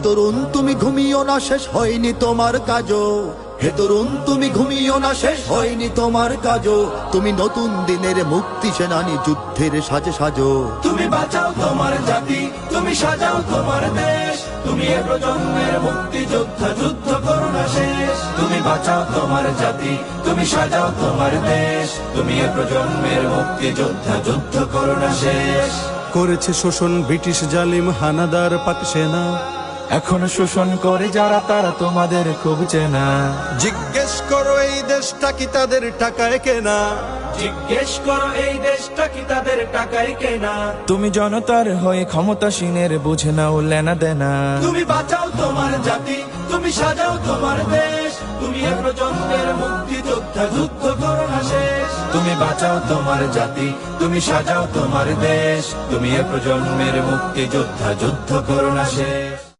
তরুণ তুমি ঘুমিও না, শেষ হয়নি তোমার কাজও। হে তরুণ তুমি ঘুমিও না, শেষ হয়নি তোমার কাজও। তুমি নতুন দিনের মুক্তি সেনানী, যুদ্ধের সাজে সাজো। তুমি বাঁচাও তোমার জাতি, তুমি সাজাও তোমার দেশ। তুমি এ প্রজন্মের মুক্তি যোদ্ধা, যুদ্ধ করো না শেষ। তুমি বাঁচাও তোমার জাতি, তুমি সাজাও তোমার দেশ। তুমি এ প্রজন্মের মুক্তি যোদ্ধা, যুদ্ধ করো না শেষ। করেছে শোষণ ব্রিটিশ জালিম হানাদার পাক সেনা, এখন শোষণ করে যারা তারা তোমাদের খুব চেনা। জিজ্ঞেস করো এই দেশটা কি তাদের টাকায় কেনা। জিজ্ঞেস করো এই দেশটা কি তাদের টাকায় কেনা। তুমি জনতার হয়ে ক্ষমতাসীনের বুঝে নাও লেনা দেনা। তুমি বাঁচাও তোমার জাতি, তুমি সাজাও তোমার দেশ। তুমি এ প্রজন্মের মুক্তি যোদ্ধা, যুদ্ধ করো না শেষ। তুমি বাঁচাও তোমার জাতি, তুমি সাজাও তোমার দেশ। তুমি এ প্রজন্মের মুক্তি যোদ্ধা, যুদ্ধ করো না শেষ।